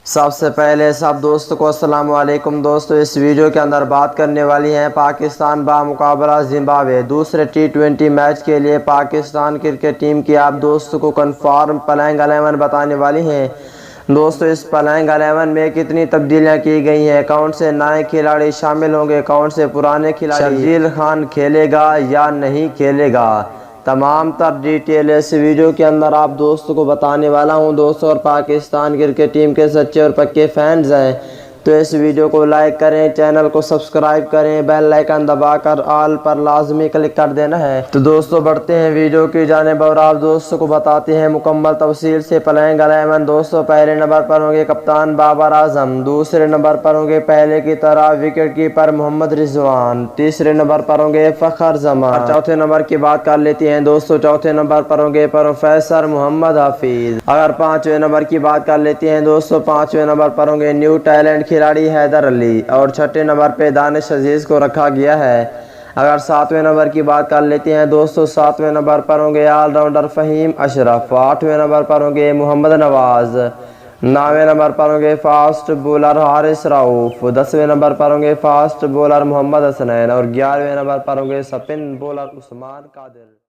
سب سے پہلے سب دوستوں کو السلام علیکم دوستو، اس ویڈیو کے اندر بات کرنے والی ہیں پاکستان بمقابلہ زمبابوے دوسرے T20 میچ کے لیے پاکستان کرکٹ ٹیم کی آپ دوستوں کو کنفرم پلینگ 11 بتانے والی ہیں۔ دوستو اس پلینگ 11 میں کتنی تبدیلیاں کی گئی ہیں، کون سے نئے کھلاڑی شامل ہوں گے، کون سے پرانے کھلاڑی، شرجیل خان کھیلے گا یا نہیں کھیلے گا، تمام تر ڈیٹیل اس ویڈیو کے اندر آپ دوستوں کو بتانے والا ہوں دوستوں۔ اور پاکستان کرکٹ ٹیم کے سچے اور پکے فینز ہیں تو اس ویڈیو کو لائک کریں، چینل کو سبسکرائب کریں، بیل آئیکن دبا کر آل پر لازمی کلک کر دینا ہے۔ تو دوستوں بڑھتے ہیں ویڈیو کی جانب اور آپ دوستوں کو بتاتے ہیں مکمل تفصیل سے پلینگ 11۔ دوستوں پہلے نمبر پر ہوں گے کپتان بابر اعظم، دوسرے نمبر پر ہوں گے پہلے کی طرح وکٹ کیپر محمد رضوان، تیسرے نمبر پر ہوں گے فخر زمان، چوتھے نمبر کی بات کر لیتے ہیں دوستوں، چوتھے نمبر پر ہوں گے پروفیسر محمد حفیظ۔ اگر پانچویں نمبر کی بات کر لیتے ہیں دوستوں، پانچویں نمبر پر ہوں گے نیو ٹیلنٹ کھلاڑی حیدر علی اور چھٹے نمبر پہ دانش عزیز کو رکھا گیا ہے۔ اگر ساتویں نمبر کی بات کر لیتے ہیں دوستوں، ساتویں نمبر پر ہوں گے آل راؤنڈر فہیم اشرف، آٹھویں نمبر پر ہوں گے محمد نواز، نویں نمبر پر ہوں گے فاسٹ بولر حارث رؤوف، 10ویں نمبر پر ہوں گے فاسٹ بولر محمد حسنین اور 11ویں نمبر پر ہوں گے سپن بولر عثمان قادر۔